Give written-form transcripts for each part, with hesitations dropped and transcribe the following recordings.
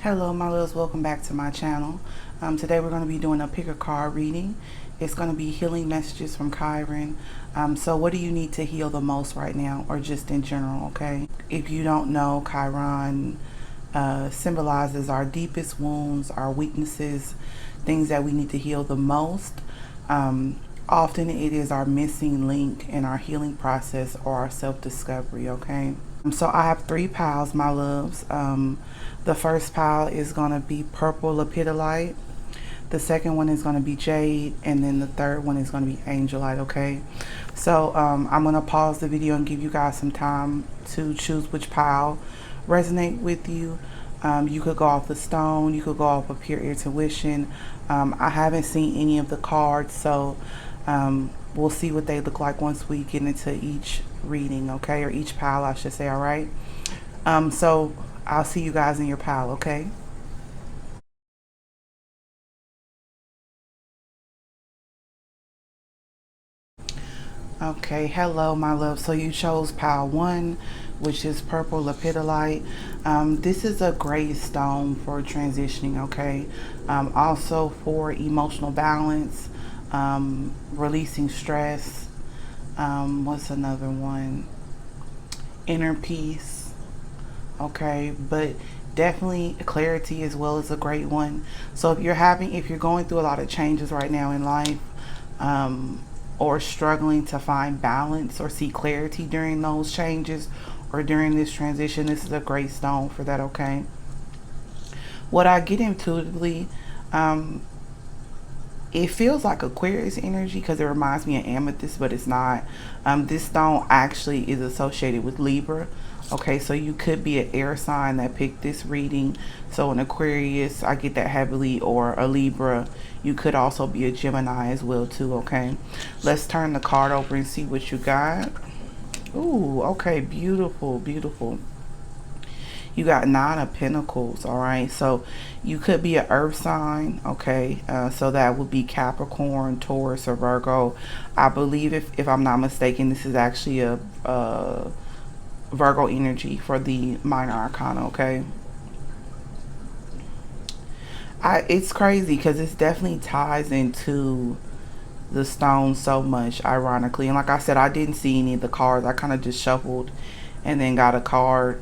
Hello my loves, welcome back to my channel. Today we're going to be doing a pick a card reading. It's going to be healing messages from Chiron. So what do you need to heal the most right now, or just in general, okay? If you don't know, Chiron symbolizes our deepest wounds, our weaknesses, things that we need to heal the most. Often it is our missing link in our healing process or our self-discovery, okay? So I have 3 piles, my loves. The first pile is going to be purple lepidolite. The second one is going to be jade. And then the third one is going to be angelite, okay? So I'm going to pause the video and give you guys some time to choose which pile resonate with you. You could go off the stone. You could go off of pure intuition. I haven't seen any of the cards, so we'll see what they look like once we get into each reading, okay? Or each pile, I should say, all right? So I'll see you guys in your pile, okay? Okay, hello my love. So you chose pile 1, which is purple lepidolite. This is a great stone for transitioning, okay? Also for emotional balance, releasing stress. What's another one? Inner peace, okay? But definitely clarity as well is a great one. So if you're going through a lot of changes right now in life, or struggling to find balance or see clarity during those changes or during this transition, this is a great stone for that, okay? What I get intuitively, it feels like Aquarius energy because it reminds me of amethyst, but it's not. This stone actually is associated with Libra. Okay, so you could be an air sign that picked this reading. So an Aquarius, I get that heavily, or a Libra. You could also be a Gemini as well too, okay? Let's turn the card over and see what you got. Ooh, okay, beautiful, beautiful. You got 9 of Pentacles, all right? So you could be an earth sign, okay? So that would be Capricorn, Taurus, or Virgo. I believe, if I'm not mistaken, this is actually a Virgo energy for the minor arcana, okay? It's crazy because it definitely ties into the stone so much, ironically. And like I said, I didn't see any of the cards. I kind of just shuffled and then got a card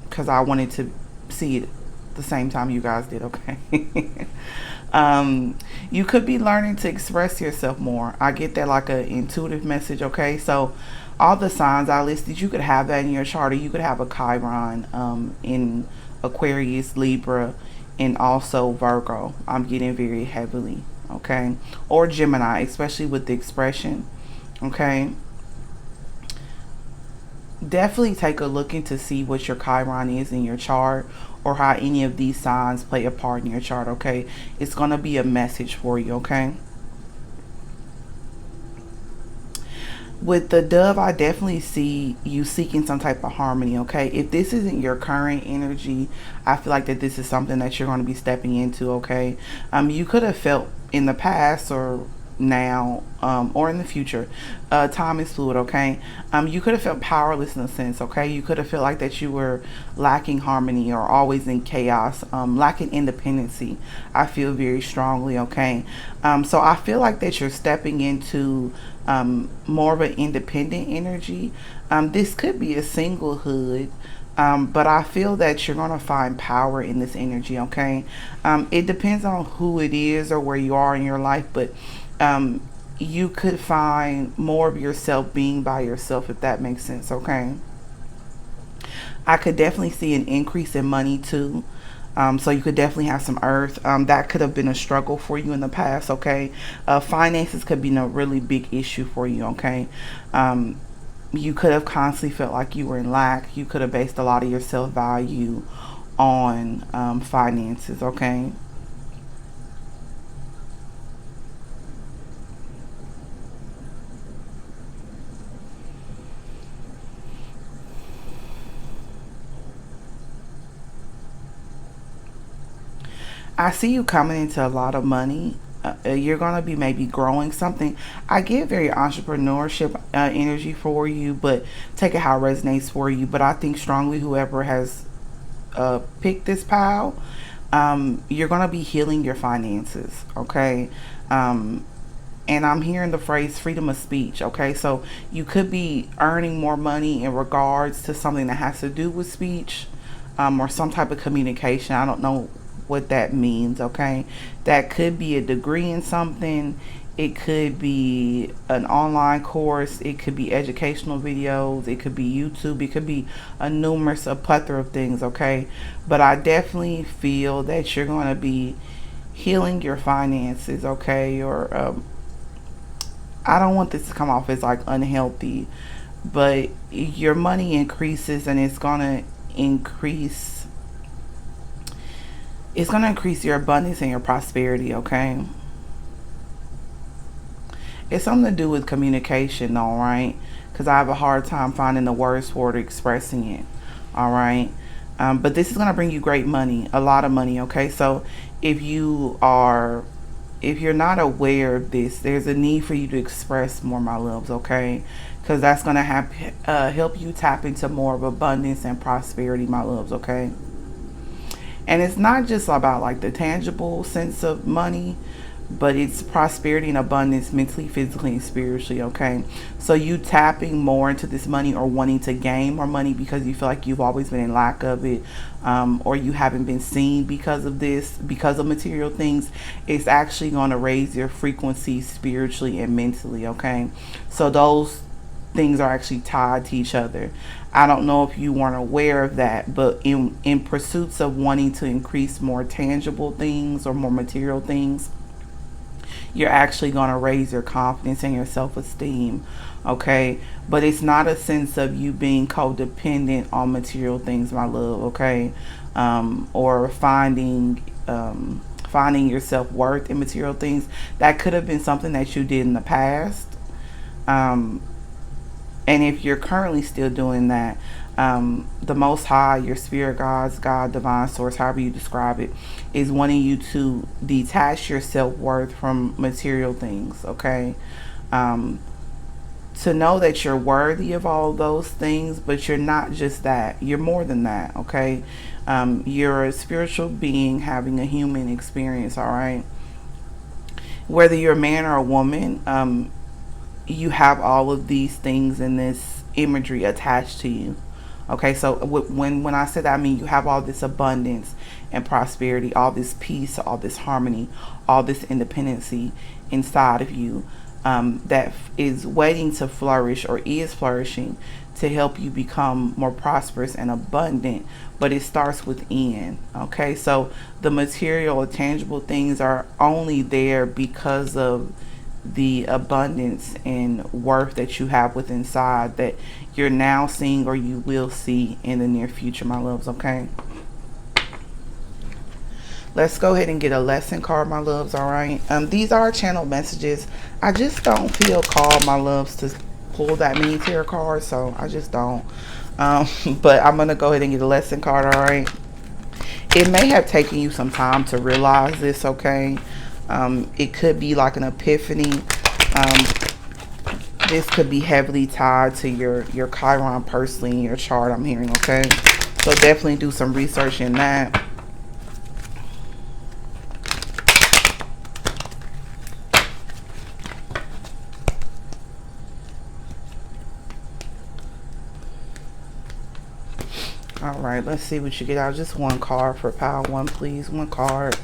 because I wanted to see it the same time you guys did, okay? You could be learning to express yourself more. I get that, like an intuitive message, okay? So all the signs I listed, you could have that in your chart, or you could have a Chiron in Aquarius, Libra, and also Virgo. I'm getting very heavily, okay? Or Gemini, especially with the expression, okay? Definitely take a look into see what your Chiron is in your chart, or how any of these signs play a part in your chart, okay? It's going to be a message for you, okay? With the dove, I definitely see you seeking some type of harmony, okay? If this isn't your current energy, I feel like that this is something that you're going to be stepping into, okay? You could have felt in the past, or now, or in the future, time is fluid, okay? You could have felt powerless in a sense, okay? You could have felt like that you were lacking harmony, or always in chaos, lacking independency. I feel very strongly, okay? So I feel like that you're stepping into more of an independent energy. This could be a singlehood, but I feel that you're going to find power in this energy, okay? It depends on who it is or where you are in your life, but you could find more of yourself being by yourself, if that makes sense, okay? I could definitely see an increase in money too. So you could definitely have some earth. That could have been a struggle for you in the past, okay? Finances could be a really big issue for you, okay? You could have constantly felt like you were in lack. You could have based a lot of your self-value on finances, okay? I see you coming into a lot of money. You're going to be maybe growing something. I get very entrepreneurship energy for you, but take it how it resonates for you. But I think strongly whoever has picked this pile, you're going to be healing your finances, okay? And I'm hearing the phrase freedom of speech, okay? So you could be earning more money in regards to something that has to do with speech, or some type of communication. I don't know what that means, okay? That could be a degree in something. It could be an online course. It could be educational videos. It could be YouTube. It could be a plethora of things, okay? But I definitely feel that you're going to be healing your finances, okay? Or I don't want this to come off as like unhealthy, but your money increases, and increase it's going to increase your abundance and your prosperity, okay? It's something to do with communication, all right? Because I have a hard time finding the words for it, expressing it, all right? But this is going to bring you great money, a lot of money, okay? So if you're not aware of this, there's a need for you to express more, my loves, okay? Because that's going to help you tap into more of abundance and prosperity, my loves, okay? And it's not just about like the tangible sense of money, but it's prosperity and abundance mentally, physically, and spiritually, okay? So you tapping more into this money or wanting to gain more money because you feel like you've always been in lack of it, or you haven't been seen because of this, because of material things, it's actually going to raise your frequency spiritually and mentally, okay? So those things are actually tied to each other. I don't know if you weren't aware of that, but in pursuits of wanting to increase more tangible things or more material things, you're actually going to raise your confidence and your self-esteem, okay? But it's not a sense of you being codependent on material things, my love, okay? Or finding your self-worth in material things. That could have been something that you did in the past, and if you're currently still doing that, the Most High, your spirit guides, God, divine source, however you describe it, is wanting you to detach your self-worth from material things, okay? To know that you're worthy of all those things, but you're not just that. You're more than that, okay? You're a spiritual being having a human experience, all right? Whether you're a man or a woman, you have all of these things in this imagery attached to you. Okay, so when I say that, I mean you have all this abundance and prosperity, all this peace, all this harmony, all this independency inside of you, that is waiting to flourish or is flourishing to help you become more prosperous and abundant. But it starts within. Okay, so the material or tangible things are only there because of the abundance and worth that you have within inside that you're now seeing or you will see in the near future, my loves, okay? Let's go ahead and get a lesson card, my loves, all right? These are channel messages. I just don't feel called, my loves, to pull that many tarot cards, so I just don't. But I'm going to go ahead and get a lesson card, all right? It may have taken you some time to realize this, okay? It could be like an epiphany. This could be heavily tied to your Chiron personally in your chart, I'm hearing, okay? So definitely do some research in that. All right, let's see what you get out. Just one card for pile one, please. One card.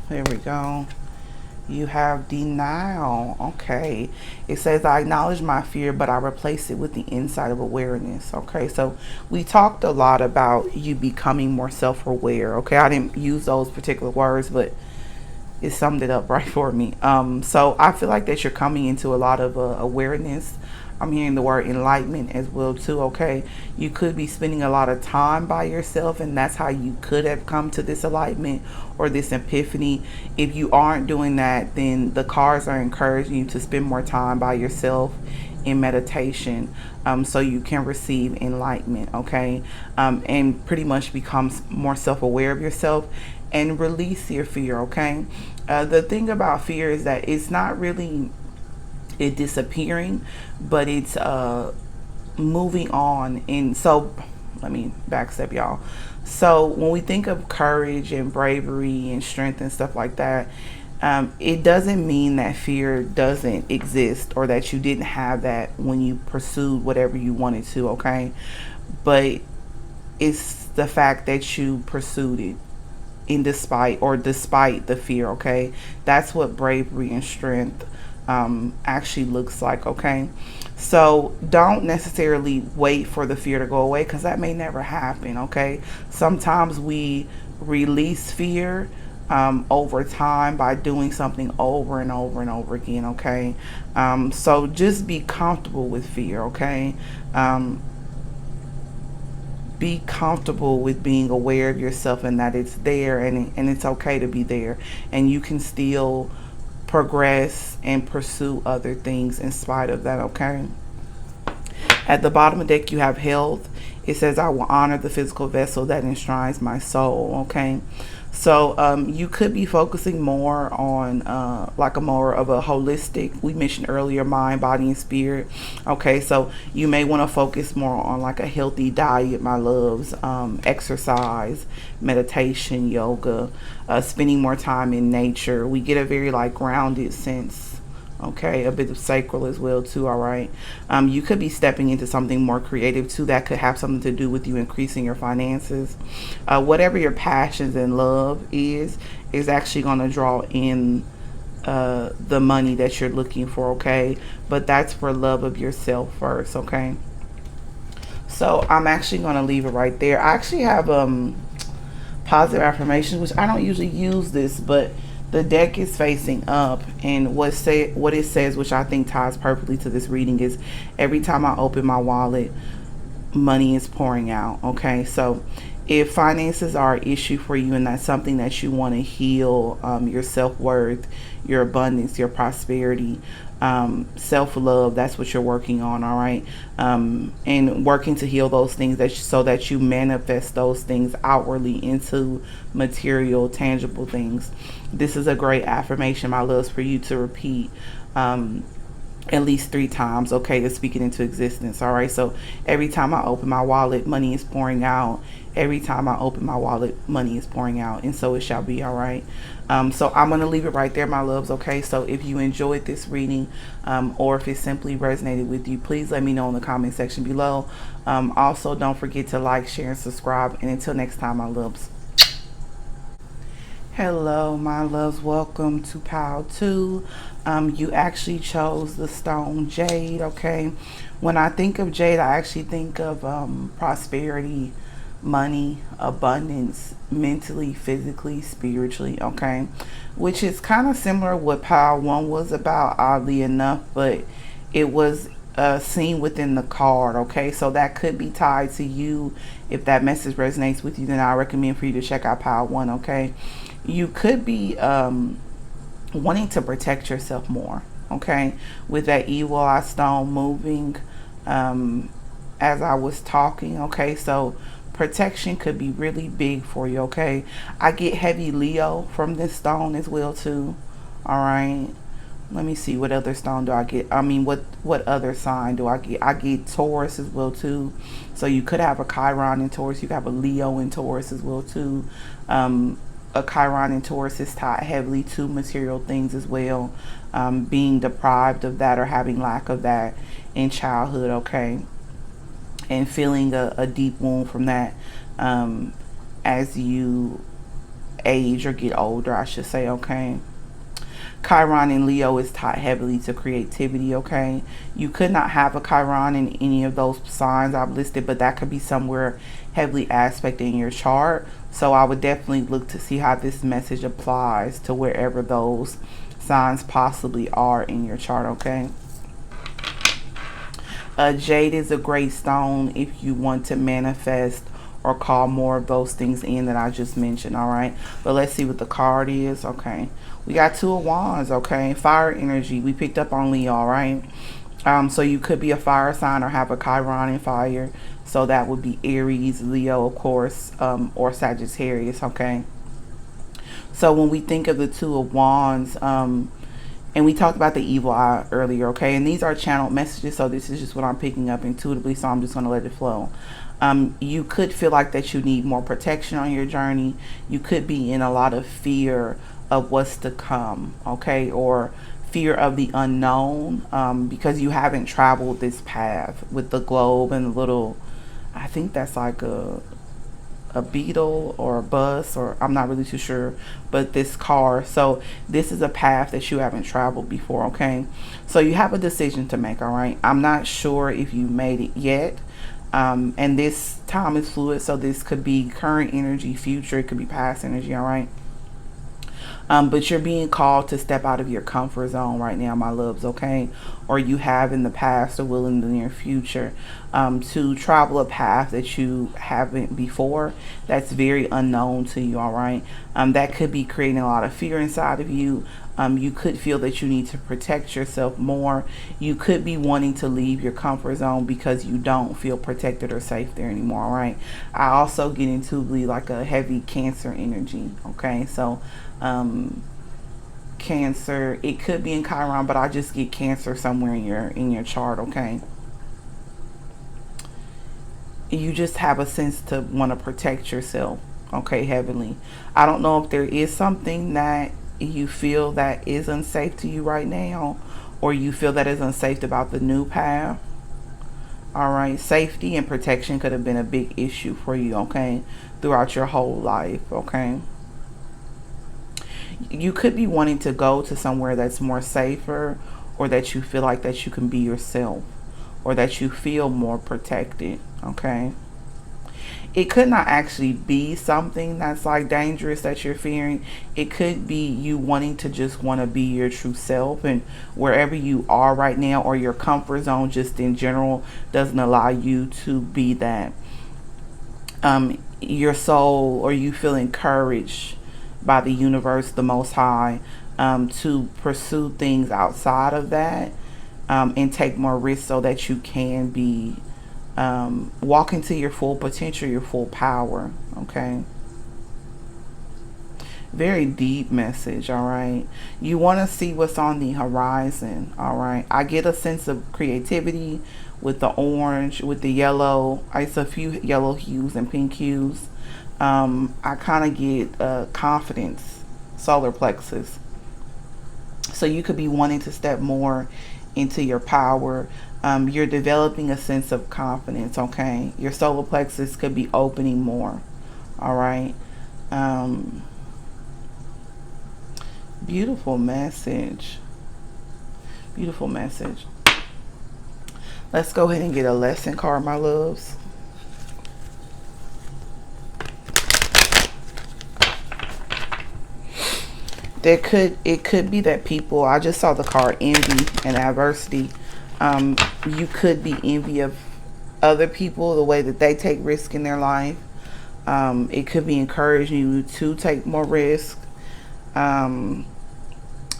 There we go. You have denial. Okay. It says, I acknowledge my fear, but I replace it with the insight of awareness. Okay. So we talked a lot about you becoming more self-aware. Okay. I didn't use those particular words, but it summed it up right for me. So I feel like that you're coming into a lot of awareness. I'm hearing the word enlightenment as well too, okay? You could be spending a lot of time by yourself, and that's how you could have come to this enlightenment or this epiphany. If you aren't doing that, then the cards are encouraging you to spend more time by yourself in meditation, so you can receive enlightenment, okay? And pretty much become more self-aware of yourself and release your fear, okay? The thing about fear is that it's not really it disappearing, but it's moving on. And so let me backstep y'all. So when we think of courage and bravery and strength and stuff like that, it doesn't mean that fear doesn't exist or that you didn't have that when you pursued whatever you wanted to, okay? But it's the fact that you pursued it in despite the fear, okay? That's what bravery and strength actually looks like, okay? So don't necessarily wait for the fear to go away, because that may never happen, okay? Sometimes we release fear over time by doing something over and over and over again, okay? So just be comfortable with fear, okay? Be comfortable with being aware of yourself and that it's there, and it's okay to be there, and you can still progress and pursue other things in spite of that, okay? At the bottom of the deck, you have health. It says, I will honor the physical vessel that enshrines my soul, okay? So you could be focusing more on like a more of a holistic, we mentioned earlier, mind, body, and spirit. Okay, so you may want to focus more on like a healthy diet, my loves, exercise, meditation, yoga, spending more time in nature. We get a very like grounded sense. Okay, a bit of sacral as well too. All right, you could be stepping into something more creative too, that could have something to do with you increasing your finances. Whatever your passions and love is actually going to draw in the money that you're looking for, okay? But that's for love of yourself first, okay? So I'm actually going to leave it right there. I actually have positive affirmations, which I don't usually use this, but the deck is facing up, and what it says, which I think ties perfectly to this reading, is every time I open my wallet, money is pouring out, okay? So if finances are an issue for you and that's something that you want to heal, your self-worth, your abundance, your prosperity, self-love, that's what you're working on, all right? And working to heal those things so that you manifest those things outwardly into material, tangible things. This is a great affirmation, my loves, for you to repeat at least 3 times, okay, to speak it into existence, all right? So every time I open my wallet, money is pouring out. Every time I open my wallet, money is pouring out, and so it shall be, all right? So I'm going to leave it right there, my loves, okay? So if you enjoyed this reading, or if it simply resonated with you, please let me know in the comment section below. Also, don't forget to like, share, and subscribe. And until next time, my loves. Hello, my loves. Welcome to Pile 2. You actually chose the stone Jade, okay? When I think of Jade, I actually think of prosperity, money, abundance, mentally, physically, spiritually, okay? Which is kind of similar what Pile 1 was about, oddly enough, but it was seen within the card, okay? So that could be tied to you. If that message resonates with you, then I recommend for you to check out Pile 1, okay? You could be wanting to protect yourself more, okay? With that evil eye stone moving as I was talking, okay? So protection could be really big for you, okay? I get heavy Leo from this stone as well too, all right? Let me see, what other stone do I get? I mean, what other sign do I get? I get Taurus as well too. So you could have a Chiron in Taurus. You could have a Leo in Taurus as well too. A Chiron in Taurus is tied heavily to material things as well. Being deprived of that or having lack of that in childhood, okay? And feeling a deep wound from that as you age or get older, I should say, okay? Chiron in Leo is tied heavily to creativity, okay? You could not have a Chiron in any of those signs I've listed, but that could be somewhere heavily aspected in your chart. So I would definitely look to see how this message applies to wherever those signs possibly are in your chart, okay? Jade is a great stone if you want to manifest or call more of those things in that I just mentioned, all right? But let's see what the card is, okay? We got 2 of Wands, okay? Fire energy. We picked up on Leo, all right? So you could be a fire sign or have a Chiron in fire. So that would be Aries, Leo, of course, or Sagittarius, okay? So when we think of the 2 of Wands, and we talked about the evil eye earlier, okay? And these are channeled messages, so this is just what I'm picking up intuitively, so I'm just going to let it flow. You could feel like that you need more protection on your journey. You could be in a lot of fear of what's to come, okay, or fear of the unknown, because you haven't traveled this path with the globe and the little, I think that's like a beetle or a bus, or I'm not really too sure, but this car. So this is a path that you haven't traveled before, okay? So you have a decision to make, all right? I'm not sure if you made it yet. And this time is fluid, so this could be current energy, future, it could be past energy, all right? But you're being called to step out of your comfort zone right now, my loves, okay? Or you have in the past or will in the near future, to travel a path that you haven't before, that's very unknown to you, all right? That could be creating a lot of fear inside of you. You could feel that you need to protect yourself more. You could be wanting to leave your comfort zone because you don't feel protected or safe there anymore, all right? I also get into like a heavy Cancer energy, okay? So Cancer, it could be in Chiron, but I just get Cancer somewhere in your chart, okay? You just have a sense to want to protect yourself, okay, heavenly. I don't know if there is something that you feel that is unsafe to you right now, or you feel that is unsafe about the new path. All right, safety and protection could have been a big issue for you, okay, throughout your whole life, okay? You could be wanting to go to somewhere that's more safer, or that you feel like that you can be yourself, or that you feel more protected, okay? It could not actually be something that's like dangerous that you're fearing. It could be you wanting to just want to be your true self, and wherever you are right now, or your comfort zone just in general, doesn't allow you to be that. Your soul, or you feel encouraged by the universe, the Most High, to pursue things outside of that, and take more risks so that you can be walk into your full potential, your full power, okay? Very deep message, all right? You want to see what's on the horizon, all right? I get a sense of creativity with the orange, with the yellow. It's a few yellow hues and pink hues. I kind of get confidence, solar plexus. So you could be wanting to step more into your power. You're developing a sense of confidence, okay? Your solar plexus could be opening more, all right? Beautiful message. Beautiful message. Let's go ahead and get a lesson card, my loves. It could be that people, I just saw the card envy and adversity. You could be envy of other people, the way that they take risk in their life. It could be encouraging you to take more risk.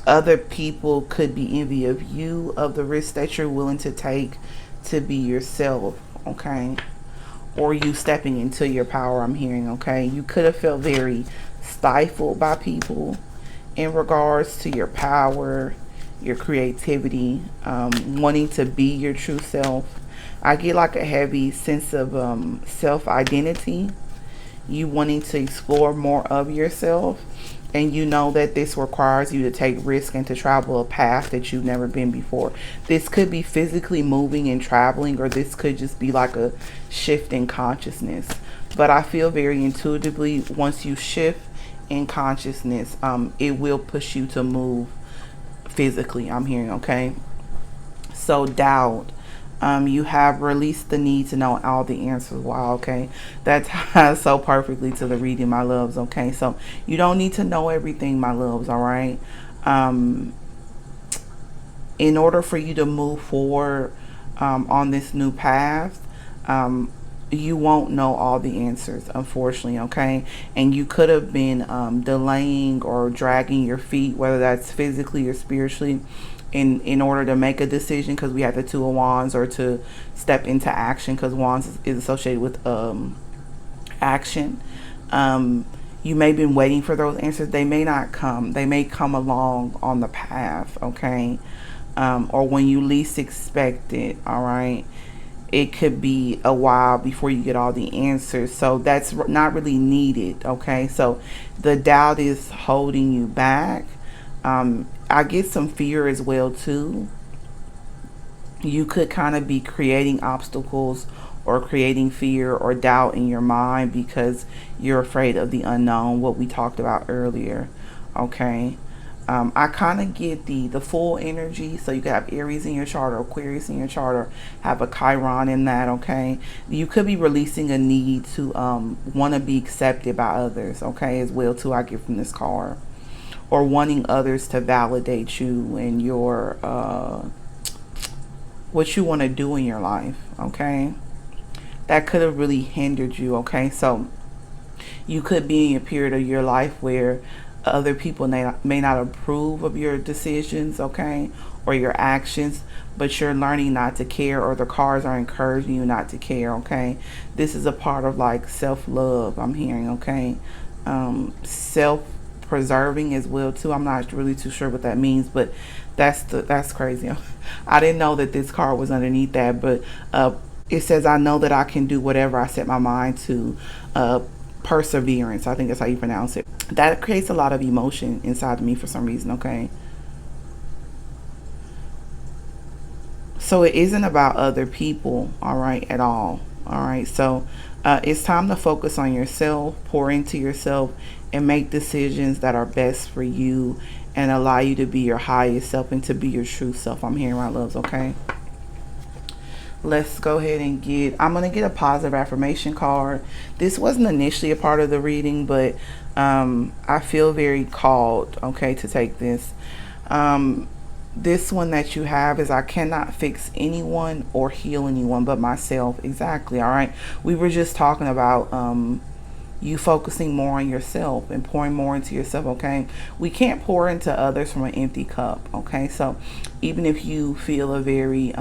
Other people could be envy of you, of the risk that you're willing to take to be yourself, okay? Or you stepping into your power, I'm hearing, okay? You could have felt very stifled by people in regards to your power, your creativity, wanting to be your true self. I get like a heavy sense of self-identity. You wanting to explore more of yourself, and you know that this requires you to take risk and to travel a path that you've never been before. This could be physically moving and traveling, or this could just be like a shift in consciousness. But I feel very intuitively, once you shift in consciousness, it will push you to move physically, I'm hearing, okay? So doubt, you have released the need to know all the answers. Wow, okay, that ties so perfectly to the reading, my loves, okay? So you don't need to know everything, my loves, all right? In order for you to move forward on this new path, you won't know all the answers, unfortunately, okay? And you could have been delaying or dragging your feet, whether that's physically or spiritually, in order to make a decision, because we have the Two of Wands, or to step into action, because Wands is associated with action. You may have been waiting for those answers. They may not come. They may come along on the path, okay? Or when you least expect it, all right? it could be a while before you get all the answers. So that's not really needed. Okay. So the doubt is holding you back. I get some fear as well too. You could kind of be creating obstacles or creating fear or doubt in your mind because you're afraid of the unknown, what we talked about earlier. Okay. I kind of get the full energy. So you could have Aries in your chart or Aquarius in your chart or have a Chiron in that. Okay. You could be releasing a need to want to be accepted by others. Okay. As well too, I get from this card. Or wanting others to validate you and your what you want to do in your life. Okay. That could have really hindered you. Okay. So you could be in a period of your life where other people may not approve of your decisions, okay, or your actions, but you're learning not to care, or the cards are encouraging you not to care. Okay. This is a part of like self-love, I'm hearing. Okay. Self-preserving as well too. I'm not really too sure what that means, but that's crazy. I didn't know that this card was underneath that, but it says, I know that I can do whatever I set my mind to. Perseverance, I think that's how you pronounce it. That creates a lot of emotion inside of me for some reason. Okay. So it isn't about other people, all right, at all. All right. So it's time to focus on yourself, pour into yourself, and make decisions that are best for you and allow you to be your highest self and to be your true self. I'm hearing, my loves. Okay. Let's go ahead and I'm going to get a positive affirmation card. This wasn't initially a part of the reading, but I feel very called, okay, to take this. This one that you have is, I cannot fix anyone or heal anyone but myself. Exactly. All right. We were just talking about you focusing more on yourself and pouring more into yourself. Okay. We can't pour into others from an empty cup. Okay. So even if you feel a very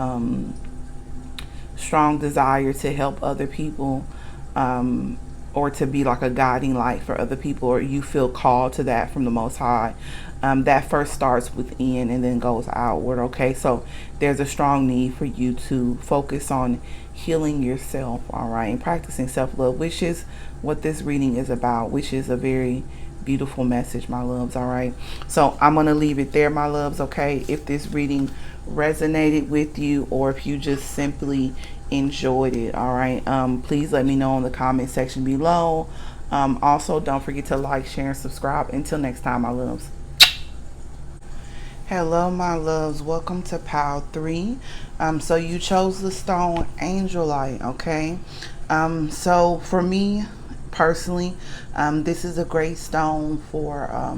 strong desire to help other people, or to be like a guiding light for other people, or you feel called to that from the Most High, that first starts within and then goes outward. Okay. So there's a strong need for you to focus on healing yourself. All right. And practicing self-love, which is what this reading is about, which is a very beautiful message, my loves. All right. So I'm going to leave it there, my loves. Okay. If this reading resonated with you, or if you just simply enjoyed it, all right, please let me know in the comment section below. Also, don't forget to like, share, and subscribe. Until next time, my loves. Hello, my loves. Welcome to pile 3. So you chose the stone Angelite. Okay. So for me personally, this is a great stone for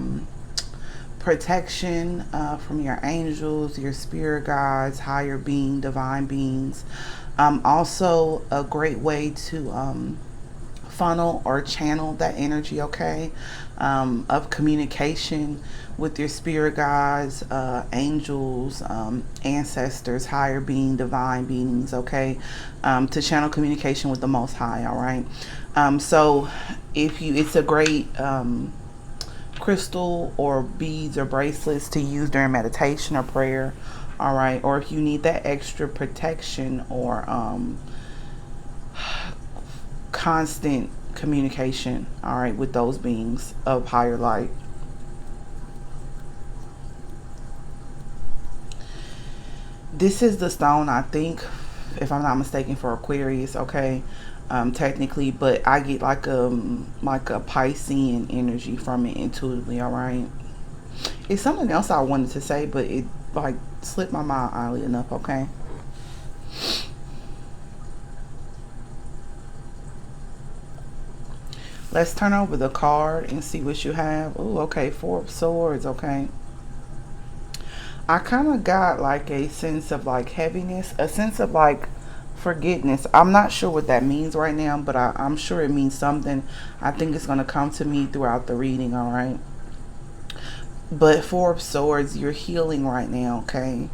protection from your angels, your spirit guides, higher being, divine beings. Also a great way to funnel or channel that energy, okay, of communication with your spirit guides, angels, ancestors, higher being, divine beings, okay, to channel communication with the Most High. All right. So it's a great crystal or beads or bracelets to use during meditation or prayer. All right. Or if you need that extra protection or constant communication, all right, with those beings of higher light. This is the stone, I think, if I'm not mistaken, for Aquarius. Okay. Technically, but I get like a Piscean energy from it intuitively. All right. It's something else I wanted to say, but it like slipped my mind oddly enough. Okay. Let's turn over the card and see what you have. Oh, okay. 4 of Swords. Okay. I kind of got like a sense of like heaviness, a sense of like forgiveness. I'm not sure what that means right now, but I'm sure it means something. I think it's going to come to me throughout the reading. All right. But 4 of Swords, you're healing right now. Okay.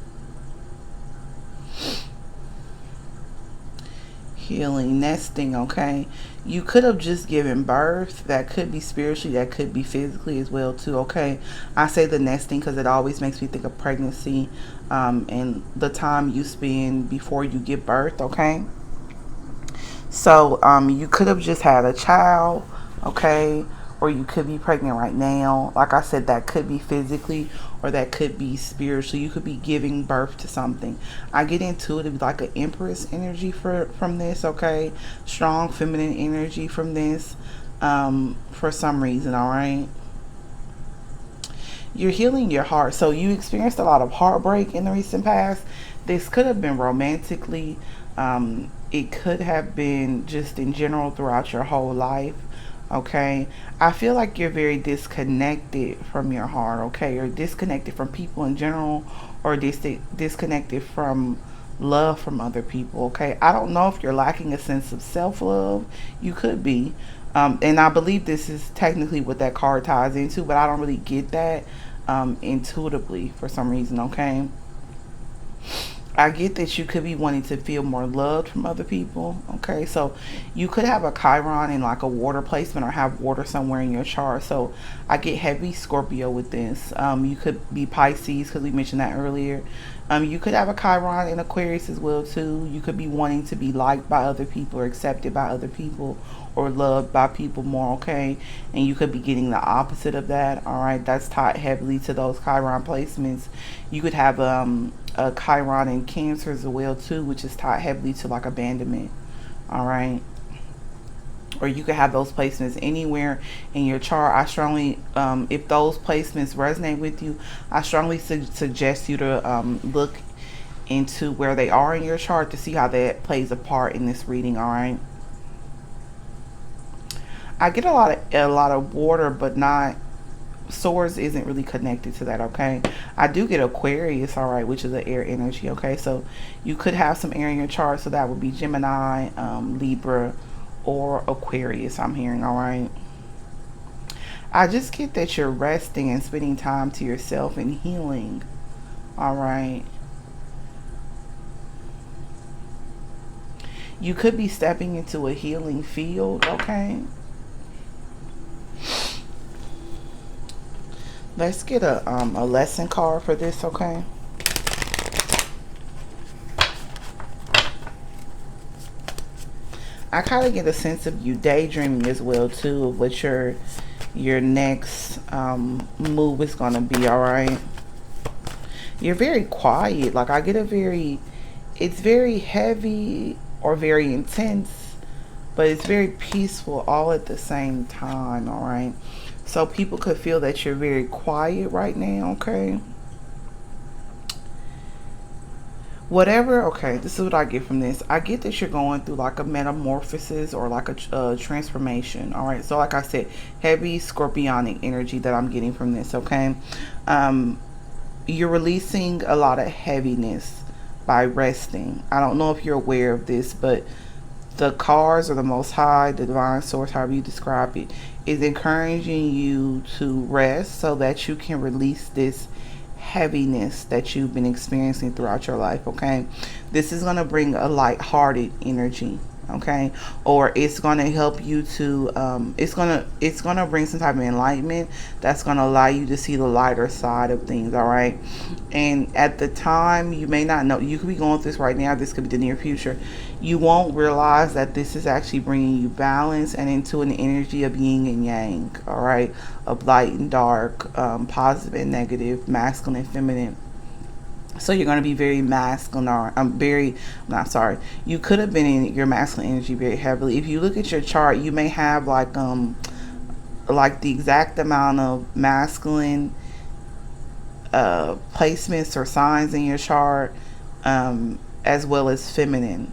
Healing, nesting. Okay. You could have just given birth. That could be spiritually, that could be physically as well too. Okay. I say the nesting because it always makes me think of pregnancy, and the time you spend before you give birth. Okay. So you could have just had a child, okay, or you could be pregnant right now. Like I said, that could be physically or that could be spiritually. You could be giving birth to something. I get intuitive like an empress energy from this, okay, strong feminine energy from this, for some reason. All right, you're healing your heart. So you experienced a lot of heartbreak in the recent past. This could have been romantically. It could have been just in general throughout your whole life. Okay. I feel like you're very disconnected from your heart. Okay. You're disconnected from people in general, or disconnected from love from other people. Okay. I don't know if you're lacking a sense of self love. You could be. And I believe this is technically what that card ties into, but I don't really get that intuitively for some reason, okay? I get that you could be wanting to feel more loved from other people. Okay, so you could have a Chiron in like a water placement or have water somewhere in your chart. So I get heavy Scorpio with this. You could be Pisces because we mentioned that earlier. You could have a Chiron in Aquarius as well too. You could be wanting to be liked by other people or accepted by other people or loved by people more. Okay, and you could be getting the opposite of that. All right, that's tied heavily to those Chiron placements. You could have a Chiron in Cancer as well too, which is tied heavily to like abandonment. All right, or you could have those placements anywhere in your chart. I strongly, if those placements resonate with you, I strongly suggest you to look into where they are in your chart to see how that plays a part in this reading. All right, I get a lot of water, but not swords isn't really connected to that. Okay, I do get Aquarius, all right, which is an air energy. Okay, so you could have some air in your chart, so that would be Gemini, Libra, or Aquarius. I'm hearing. All right, I just get that you're resting and spending time to yourself and healing. All right, you could be stepping into a healing field. Okay, let's get a lesson card for this. Okay, I kind of get a sense of you daydreaming as well too, of what your next move is gonna be. All right, you're very quiet. Like I get it's very heavy or very intense, but it's very peaceful all at the same time. All right, so people could feel that you're very quiet right now. Okay, whatever. Okay, this is what I get from this. I get that you're going through like a metamorphosis or like a transformation. All right, so like I said, heavy scorpionic energy that I'm getting from this. Okay, you're releasing a lot of heaviness by resting. I don't know if you're aware of this, but the cards or the Most High, the divine source, however you describe it, is encouraging you to rest so that you can release this heaviness that you've been experiencing throughout your life. Okay, this is going to bring a light-hearted energy. Okay, or it's going to help you to it's gonna bring some type of enlightenment that's going to allow you to see the lighter side of things. All right, and at the time you may not know, you could be going through this right now, this could be the near future, you won't realize that this is actually bringing you balance and into an energy of yin and yang. All right, of light and dark, positive and negative, masculine and feminine. So you're going to be very masculine, or very, not sorry, you could have been in your masculine energy very heavily. If you look at your chart, you may have like the exact amount of masculine placements or signs in your chart, as well as feminine.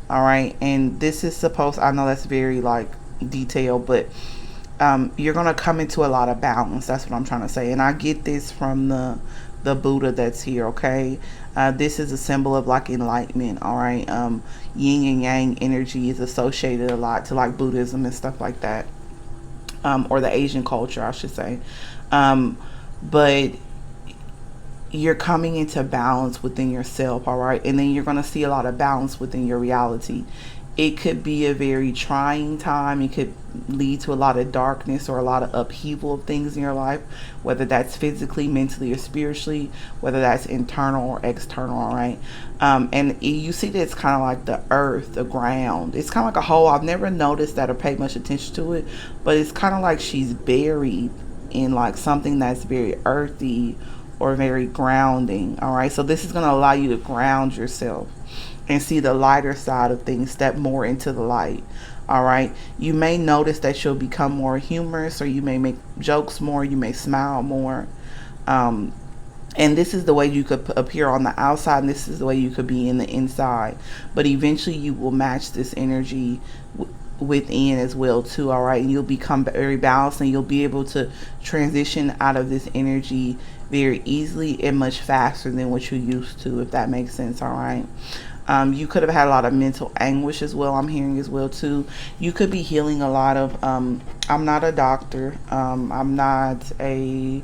All right, and this is supposed, I know that's very like detailed, but you're going to come into a lot of balance. That's what I'm trying to say. And I get this from the Buddha that's here. Okay, this is a symbol of like enlightenment. All right, yin and yang energy is associated a lot to like Buddhism and stuff like that, or the Asian culture, I should say. But you're coming into balance within yourself. All right, and then you're going to see a lot of balance within your reality. It could be a very trying time. It could lead to a lot of darkness or a lot of upheaval of things in your life, whether that's physically, mentally, or spiritually, whether that's internal or external, all right? And you see that it's kind of like the earth, the ground. It's kind of like a hole. I've never noticed that or paid much attention to it, but it's kind of like she's buried in like something that's very earthy or very grounding, all right? So this is going to allow you to ground yourself and see the lighter side of things, step more into the light. All right. You may notice that you'll become more humorous, or you may make jokes more, you may smile more. Um, and this is the way you could appear on the outside, and this is the way you could be in the inside. But eventually you will match this energy within as well too, all right? And you'll become very balanced, and you'll be able to transition out of this energy very easily and much faster than what you used to, if that makes sense, all right? You could have had a lot of mental anguish as well, I'm hearing as well too. You could be healing a lot of, I'm not a doctor, I'm not a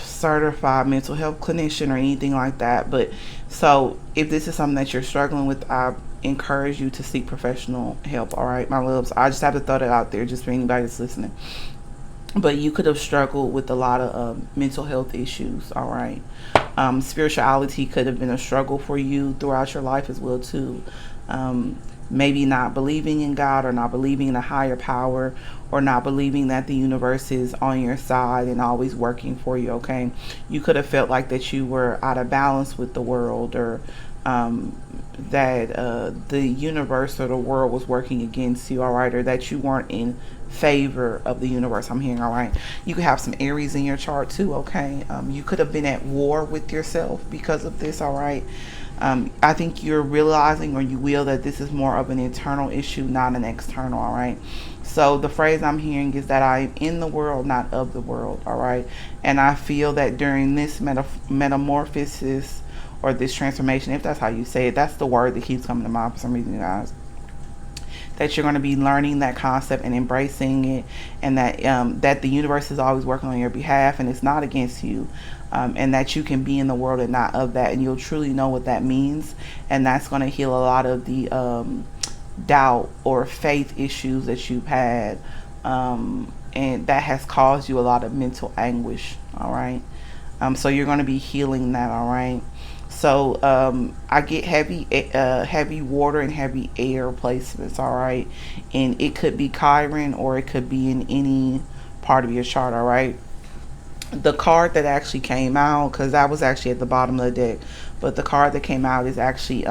certified mental health clinician or anything like that, but so if this is something that you're struggling with, I encourage you to seek professional help, all right, my loves. I just have to throw that out there just for anybody that's listening. But you could have struggled with a lot of mental health issues, all right? Spirituality could have been a struggle for you throughout your life as well too. Maybe not believing in God, or not believing in a higher power, or not believing that the universe is on your side and always working for you, okay? You could have felt like that you were out of balance with the world, or that the universe or the world was working against you, all right? Or that you weren't in favor of the universe, I'm hearing, all right? You could have some Aries in your chart too, okay? You could have been at war with yourself because of this, all right? I think you're realizing, or you will, that this is more of an internal issue, not an external, all right? So the phrase I'm hearing is that I am in the world, not of the world, all right? And I feel that during this metamorphosis, or this transformation, if that's how you say it, that's the word that keeps coming to mind for some reason, guys, that you're going to be learning that concept and embracing it, and that that the universe is always working on your behalf, and it's not against you, and that you can be in the world and not of that, and you'll truly know what that means, and that's going to heal a lot of the doubt or faith issues that you've had, and that has caused you a lot of mental anguish, all right? So you're going to be healing that, all right? So I get heavy water and heavy air placements, all right? And it could be Chiron, or it could be in any part of your chart, all right? The card that actually came out, because that was actually at the bottom of the deck, but the card that came out is actually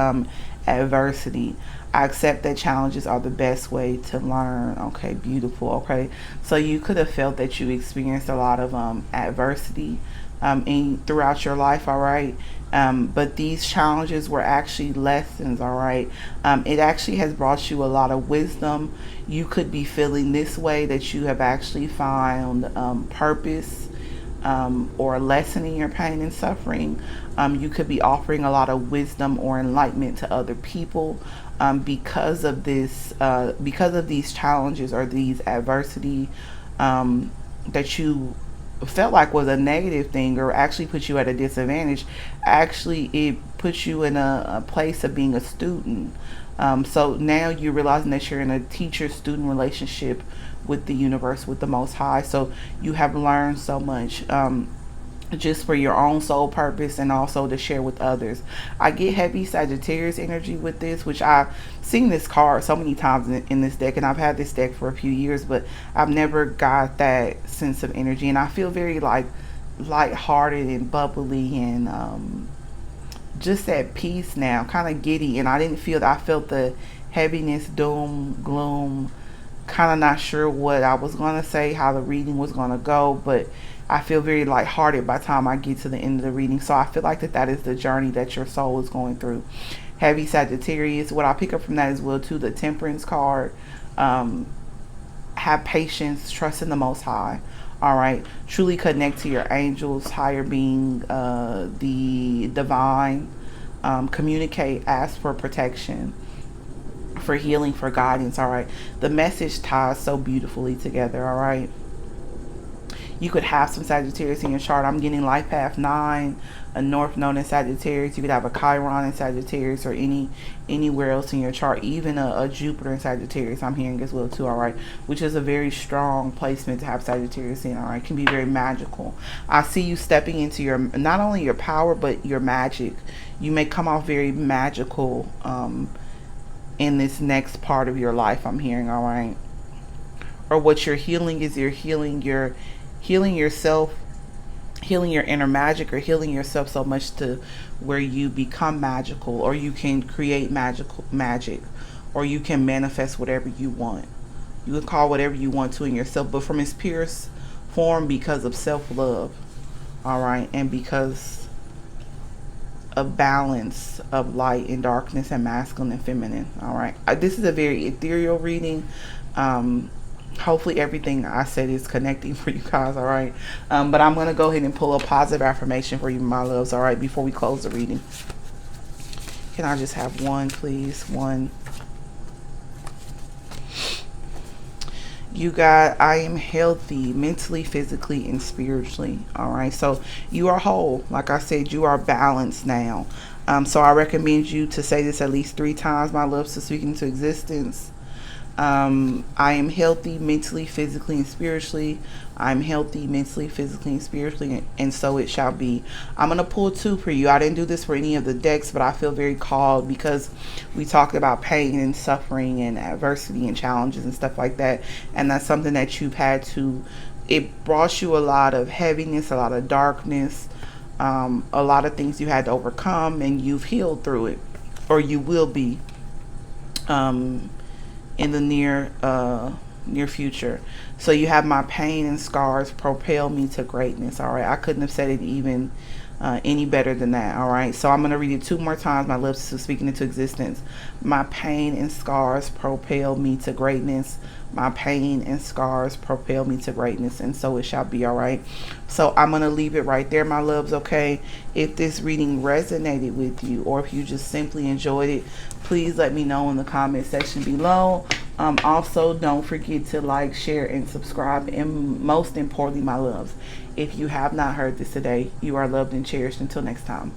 adversity. I accept that challenges are the best way to learn. Okay, beautiful. Okay, so you could have felt that you experienced a lot of adversity throughout your life, all right? But these challenges were actually lessons, all right? It actually has brought you a lot of wisdom. You could be feeling this way, that you have actually found purpose, or a lesson in your pain and suffering. You could be offering a lot of wisdom or enlightenment to other people because of this, because of these challenges or these adversity that you felt like was a negative thing, or actually put you at a disadvantage. Actually, it puts you in a place of being a student. So now you're realizing that you're in a teacher-student relationship with the universe, with the Most High. So you have learned so much, just for your own soul purpose, and also to share with others. I get heavy Sagittarius energy with this, which I've seen this card so many times in this deck, and I've had this deck for a few years, but I've never got that sense of energy. And I feel very like lighthearted and bubbly, and just at peace now, kind of giddy. And I didn't feel that. I felt the heaviness, doom, gloom, kind of not sure what I was going to say, how the reading was going to go, but I feel very lighthearted by the time I get to the end of the reading. So I feel like that is the journey that your soul is going through. Heavy Sagittarius. What I pick up from that as well too, the Temperance card. Have patience, trust in the Most High. All right. Truly connect to your angels, higher being, the divine. Communicate, ask for protection, for healing, for guidance. All right. The message ties so beautifully together. All right. You could have some Sagittarius in your chart. I'm getting life path 9, a North Node in Sagittarius. You could have a Chiron in Sagittarius, or anywhere else in your chart, even a Jupiter in Sagittarius I'm hearing as well too, all right, which is a very strong placement to have Sagittarius in, all right. Can be very magical. I see you stepping into your, not only your power, but your magic. You may come off very magical in this next part of your life, I'm hearing, all right. Or what you're healing is you're healing yourself, healing your inner magic, or healing yourself so much to where you become magical, or you can create magic, or you can manifest whatever you want. You can call whatever you want to in yourself, but from its purest form, because of self-love, all right, and because of balance of light and darkness, and masculine and feminine, all right. This is a very ethereal reading. Hopefully everything I said is connecting for you guys, all right. But I'm going to go ahead and pull a positive affirmation for you, my loves, all right, before we close the reading. Can I just have one, please? One. You got, I am healthy mentally, physically, and spiritually, all right. So you are whole. Like I said, you are balanced now. So I recommend you to say this at least 3 times, my loves, to speak into existence. I am healthy mentally, physically, and spiritually. I'm healthy mentally, physically, and spiritually, and so it shall be. I'm going to pull 2 for you. I didn't do this for any of the decks, but I feel very called because we talked about pain and suffering and adversity and challenges and stuff like that. And that's something that you've had to, it brought you a lot of heaviness, a lot of darkness, a lot of things you had to overcome, and you've healed through it, or you will be. In the near future. So you have, my pain and scars propel me to greatness, all right. I couldn't have said it even any better than that, all right. So I'm going to read it 2 more times, my lips to speaking into existence. My pain and scars propel me to greatness. My pain and scars propel me to greatness, and so it shall be, all right. So I'm going to leave it right there, my loves, okay. If this reading resonated with you, or if you just simply enjoyed it, please let me know in the comment section below. Also, don't forget to like, share, and subscribe. And most importantly, my loves, if you have not heard this today, you are loved and cherished. Until next time.